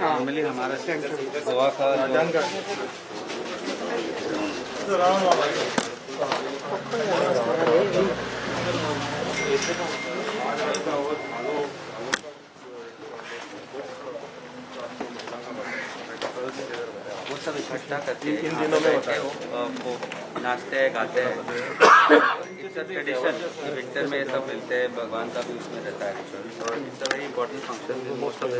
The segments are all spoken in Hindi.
नॉर्मली हमारा गोवा का वो सब इकट्ठा करके इन दिनों में होता है। वो नाचते हैं, गाते हैं। It's a tradition. विंटर में ये सब मिलते हैं, भगवान का भी उसमें रहता है। और it's a very important function most of the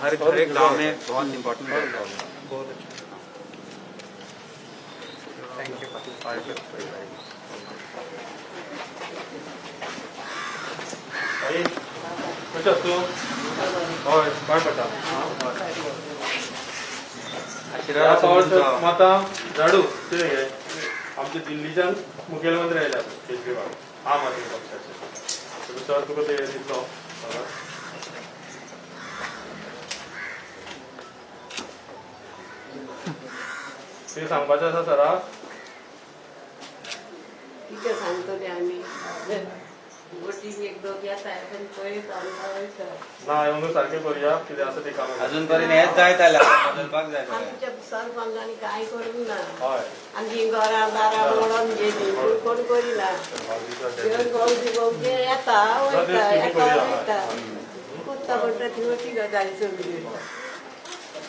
हर एक गांव में बहुत इंपॉर्टेंट है। Thank you. माता झाडू आमचे दिल्लीच्यान मुखेलमंत्री आयला केजरीवाल आम आदमी पक्षाचे सर तुका ते दिसलो ते सांगपाचें आसा सरा कितें सांगतले आमी वोटींग एक दोन येता पण पळयत आमकां वयता ना येवन सारकें करूया कितें आसा ते काम अजून पर्यंत हेच जायत आल्या बदलपाक जाय आमच्या सरपंचांनी काय करूंक ना हय आमची घरां दारां मोडून गेली कोण करिना गोवचे येता वयता येता वयता कोत्ता पडटा ती वटी गजाली सगळी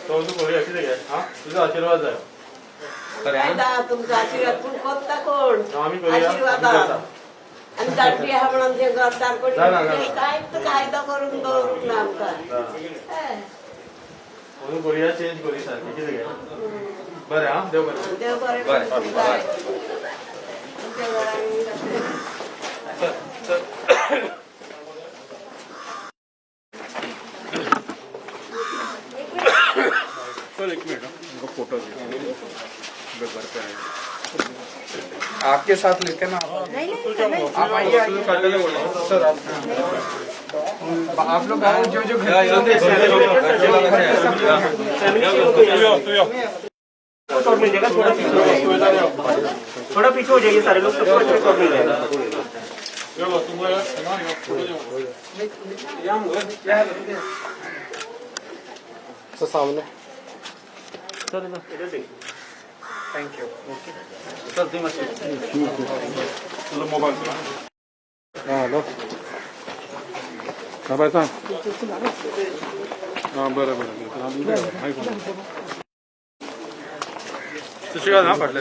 तो करूया कितें घे हा तुजो आशीर्वाद जाय कायदा तुमचो आशीर्वाद पूण कोत्ता कोण आमी करूया आशीर्वाद आणि दाटी हा म्हणून ते गद्दार कोणी काय तर कायदा करून दवरूंक ना आमकां म्हणून करूया चेंज करूया सारकें कितें घे बरें हा देव बरें देव बरें तुमच्या घरांनी चल एक मिनट उनको फोटो दे आपके साथ लेके ना आप आइए सर आप लोग आओ जो जो थोड़ा पीछे हो जाइए सारे लोग सबको अच्छे शॉट मिल जाएगा सामने thank you mobile hello bye सांग हां बरं बरं सुशिकांत हा फाटले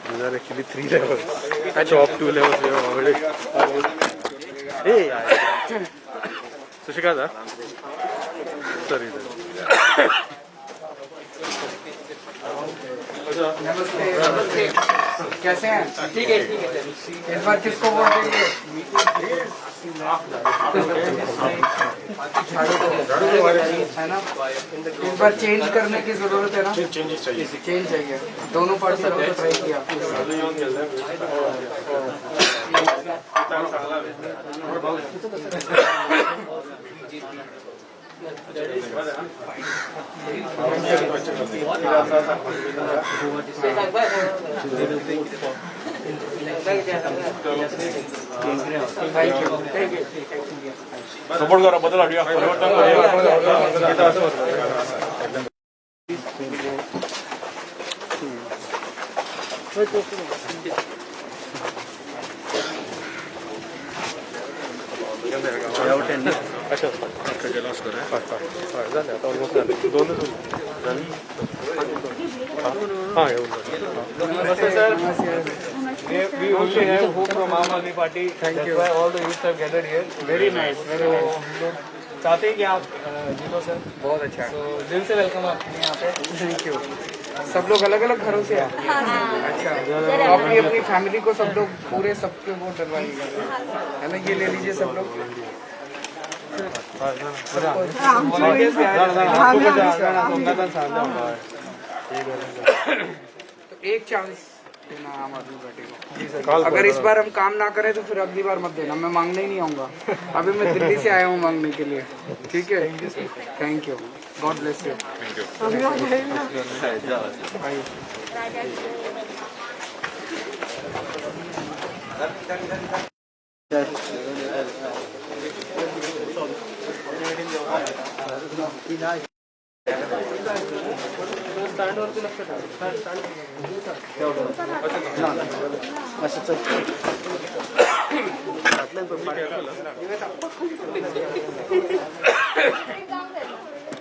These are actually 3 levels. Top 2 levels we have already. Hey, Sushikant, sorry. नमस्ते कैसे हैं ठीक है इस बार किसको वोट देंगे है ना इस बार चेंज करने की जरूरत है ना चेंज चाहिए दोनों पार्टी को ट्राई किया सपोर्ट करा बदल आडूया परिवर्तन करूया अच्छा लॉस करा झाले आता ऑलमोस्ट झाले दोनच झाले हां येऊन नमस्ते sir we only have hope from Aam Aadmi Party. Thank you. That's why all the youths have gathered here. Very nice very nice चाहते हैं कि आप जीतो सर बहुत अच्छा तो दिल से वेलकम आपके यहाँ पे थैंक यू सब लोग अलग अलग घरों से आए अच्छा तो अपनी अपनी फैमिली को सब लोग पूरे सबके वोट डलवाइएगा है ना ये ले लीजिए सब लोग तो एक चांस देना आम आदमी पार्टी को अगर इस बार हम काम ना करें तो फिर अगली बार मत देना मैं मांगने ही नहीं आऊंगा अभी मैं दिल्ली से आया हूँ मांगने के लिए ठीक है thank you God bless you. Thank you.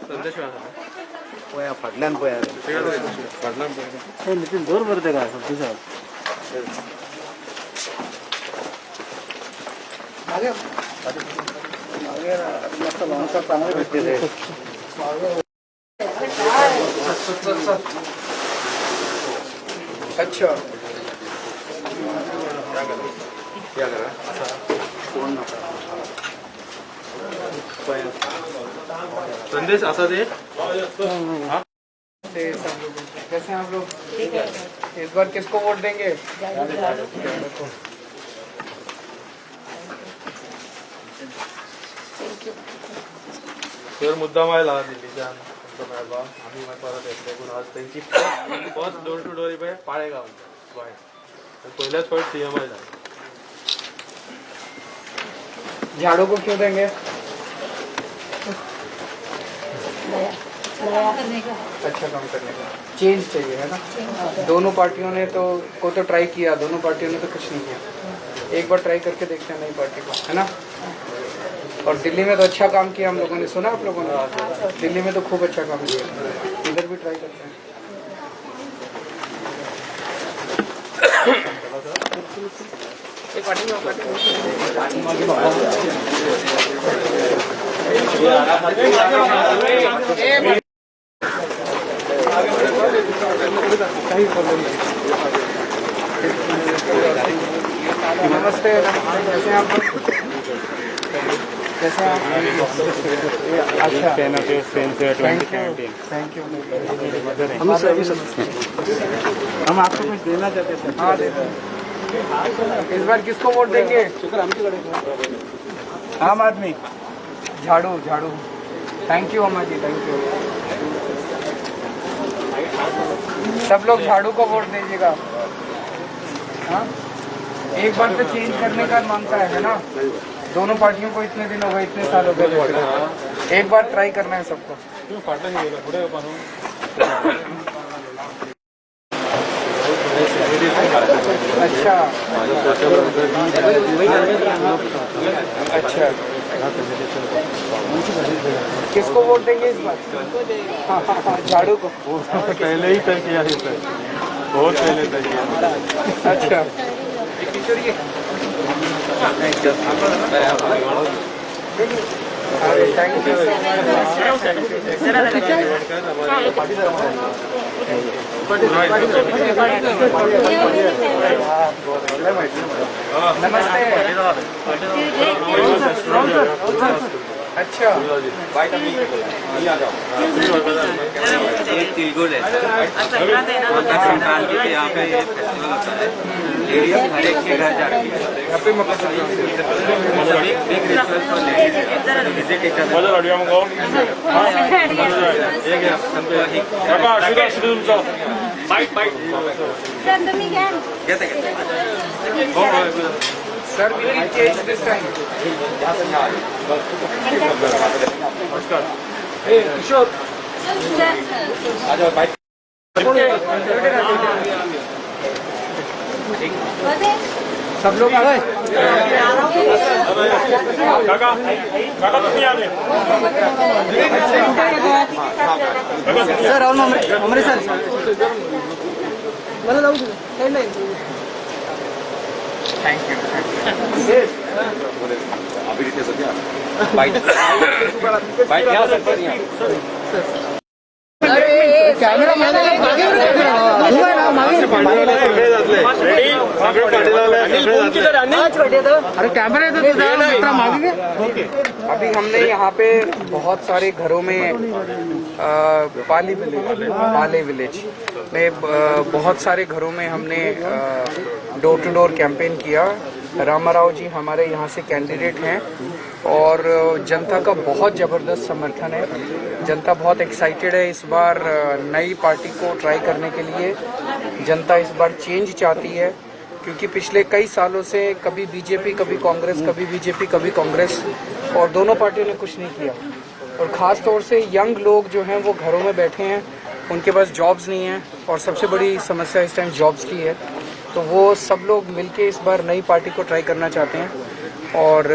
संदेश फाटल्यान पळय नितीन जोर भरते का चांगले भेटते अच्छा क्या करा संदेश असा दे कैसे हैं आप लोग? इस बार किसको वोट देंगे? सर मुद्दाम आयला दिल्लीच्यान तुमचो मेळपा आमी मागीर परत येतले पूण आज तेंची फर्स्ट डोर टू डोर पळय पाळेगांव गोंय पहिल्याच फावट सीएम आयला झाड़ू को क्यों देंगे? अच्छा काम करने का चेंज चाहिए है ना। दोनों पार्टियों ने को ट्राई किया, दोनों पार्टियों ने तो कुछ नहीं किया। एक बार ट्राई करके देखते हैं नई पार्टी को, है ना। और दिल्ली में तो अच्छा काम किया हम लोगों ने, सुना आप लोगों ने? दिल्ली में तो खूब अच्छा काम किया, इधर भी ट्राई करते हैं। नमस्ते, कैसे हैं आप? कैसे हैं आप? अच्छा, थैंक यू। हम आपको कुछ देना चाहते थे। हाँ, दे दो। इस बार किसको वोट देंगे? आम आदमी। झाड़ू झाड़ू। थैंक यू अम्मा जी, थैंक यू। सब लोग झाड़ू को वोट दीजिएगा। हाँ, एक बार तो चेंज करने का मांगता है ना। दोनों पार्टियों को इतने दिन हो गए, इतने साल हो गए, एक बार ट्राई करना है सबको। अच्छा अच्छा, किसको वोट देंगे इस बार? हाँ, झाड़ू को। पहले ही तय किया है सर, बहुत पहले तय किया। अच्छा, थैंक यू। नमस्ते। अच्छा, एक तिलगुल है मकर संक्रांति पे यहाँ पे फेस्टिवल होता है। लेडीज हर एक के घर जाती है। Happy Makar Sankranti. Big ritual for ladies visit etch Sir, we will change this time. Hey, Kishore. सब लोग आ गए? काका तुम्ही आले सर राहुल अमरे सर मला जाऊ नाही थैंक यू कैमरा अरे कैमरे तो मांगेंगे। अभी हमने यहाँ पे बहुत सारे घरों में पाले विलेज में बहुत सारे घरों में हमने डोर टू डोर कैंपेन किया। रामाराव जी हमारे यहाँ से कैंडिडेट हैं और जनता का बहुत ज़बरदस्त समर्थन है। जनता बहुत एक्साइटेड है इस बार नई पार्टी को ट्राई करने के लिए। जनता इस बार चेंज चाहती है, क्योंकि पिछले कई सालों से कभी बीजेपी कभी कांग्रेस, कभी बीजेपी कभी कांग्रेस, और दोनों पार्टियों ने कुछ नहीं किया। और ख़ास तौर से यंग लोग जो हैं वो घरों में बैठे हैं, उनके पास जॉब्स नहीं हैं, और सबसे बड़ी समस्या इस टाइम जॉब्स की है। तो वो सब लोग मिलके इस बार नई पार्टी को ट्राई करना चाहते हैं। और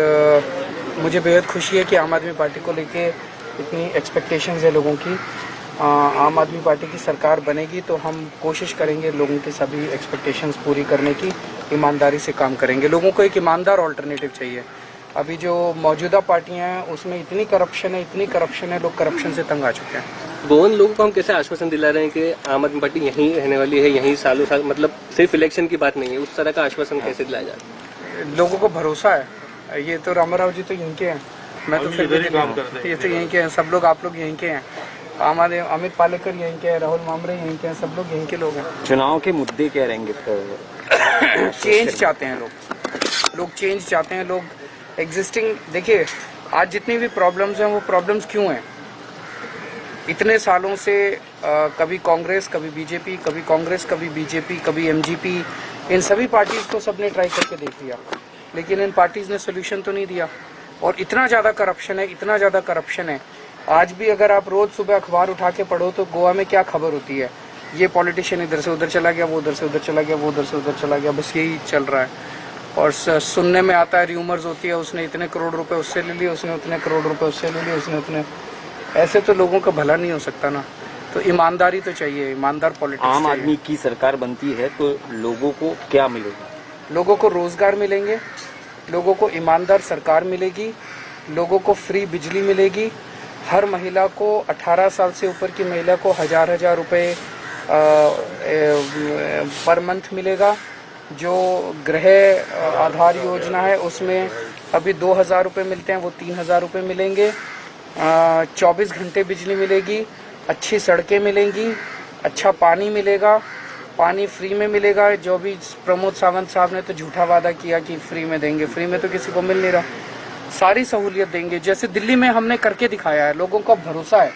मुझे बेहद खुशी है कि आम आदमी पार्टी को लेके इतनी एक्सपेक्टेशंस है लोगों की। आम आदमी पार्टी की सरकार बनेगी तो हम कोशिश करेंगे लोगों की सभी एक्सपेक्टेशंस पूरी करने की, ईमानदारी से काम करेंगे। लोगों को एक ईमानदार ऑल्टरनेटिव चाहिए। अभी जो मौजूदा पार्टियां हैं उसमें इतनी करप्शन है, लोग करप्शन से तंग आ चुके हैं। गोवन लोगों को हम कैसे आश्वासन दिला रहे हैं कि आम आदमी पार्टी यहीं रहने वाली है, यहीं सालों साल, मतलब सिर्फ इलेक्शन की बात नहीं है, उस तरह का आश्वासन कैसे दिलाया जाए? लोगों को भरोसा है। ये तो रामाराव जी तो यहीं के हैं, मैं तो फिर भी ये तो यहीं के हैं, सब लोग आप लोग यहीं के हैं, अमित पालेकर यहीं के हैं, राहुल मामरे यहीं के हैं, सब लोग यहीं के लोग हैं। चुनाव के मुद्दे क्या रहेंगे? चेंज चाहते हैं लोग चेंज चाहते हैं। लोग एग्जिस्टिंग, देखिए आज जितनी भी प्रॉब्लम्स हैं वो प्रॉब्लम्स क्यों हैं? इतने सालों से कभी कांग्रेस, कभी बीजेपी, कभी कांग्रेस, कभी बीजेपी, कभी एमजीपी, इन सभी पार्टीज को सबने ट्राई करके देख लिया, लेकिन इन पार्टीज ने सोल्यूशन तो नहीं दिया। और इतना ज़्यादा करप्शन है। आज भी अगर आप रोज सुबह अखबार उठा के पढ़ो तो गोवा में क्या खबर होती है, ये पॉलिटिशियन इधर से उधर चला गया, वो उधर से उधर चला गया, वो उधर से उधर चला गया, बस यही चल रहा है। और सुनने में आता है, र्यूमर्स होती है, उसने इतने करोड़ रुपए उससे ले लिए, उसने उतने करोड़ रुपए उससे ले लिए, उसने उतने। ऐसे तो लोगों का भला नहीं हो सकता ना। तो ईमानदारी तो चाहिए, ईमानदार पॉलिटिक्स। आम आदमी की सरकार बनती है तो लोगों को क्या मिलेगा? लोगों को रोजगार मिलेंगे, लोगों को ईमानदार सरकार मिलेगी, लोगों को फ्री बिजली मिलेगी, हर महिला को 18 साल से ऊपर की महिला को 1000 रुपए पर मंथ मिलेगा। जो गृह आधार योजना है उसमें अभी 2000 रुपये मिलते हैं, वो 3000 रुपये मिलेंगे। 24 घंटे बिजली मिलेगी, अच्छी सड़कें मिलेंगी, अच्छा पानी मिलेगा, पानी फ्री में मिलेगा। जो भी प्रमोद सावंत साहब ने तो झूठा वादा किया कि फ्री में देंगे, फ्री में तो किसी को मिल नहीं रहा। सारी सहूलियत देंगे, जैसे दिल्ली में हमने करके दिखाया है। लोगों को भरोसा है।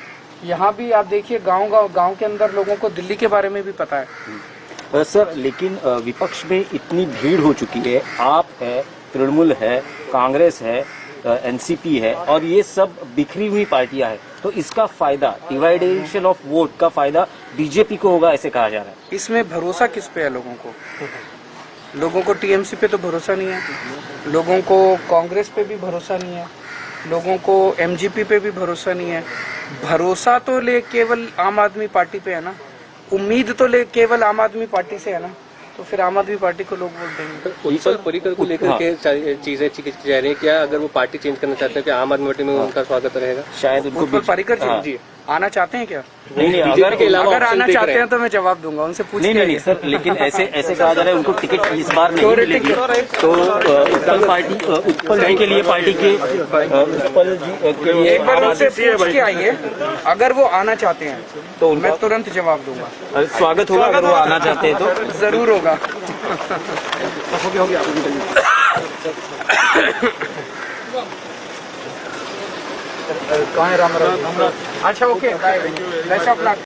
यहाँ भी आप देखिए, गांव के अंदर लोगों को दिल्ली के बारे में भी पता है। सर, लेकिन विपक्ष में इतनी भीड़ हो चुकी है, आप है, तृणमूल है, कांग्रेस है, एनसीपी है, और ये सब बिखरी हुई पार्टियां हैं, तो इसका फायदा, डिवाइडेशन ऑफ वोट का फायदा बीजेपी को होगा, ऐसे कहा जा रहा है। इसमें भरोसा किस पे है लोगों को? लोगों को टीएमसी पे तो भरोसा नहीं है, लोगों को कांग्रेस पे भी भरोसा नहीं है, लोगों को एमजीपी पे भी भरोसा नहीं है। भरोसा तो ले केवल आम आदमी पार्टी पे है ना, उम्मीद तो ले केवल आम आदमी पार्टी से है ना, तो फिर आम आदमी पार्टी को लोग वोट देंगे। उत्पल पर्रिकर को लेकर के चीजें जा रही है, क्या अगर वो पार्टी चेंज करना चाहते हैं, क्या आम आदमी पार्टी में उनका स्वागत रहेगा? शायद उनको उत्पल पर्रिकर जी आना चाहते हैं क्या? नहीं, अगर आना चाहते हैं तो मैं जवाब दूंगा, उनसे पूछ नहीं सर, लेकिन ऐसे कहा जा रहा है उनको टिकट इस बार नहीं मिलेगी, तो उत्पल जी के लिए, पार्टी के उत्पल जी के लिए एक बार उनसे पूछ के आइए। अगर वो आना चाहते हैं तो मैं तुरंत जवाब दूंगा। स्वागत होगा अगर वो आना चाहते हैं तो। जरूर होगा। कहाँ है रामराव? अच्छा, ओके, बेस्ट ऑफ लक।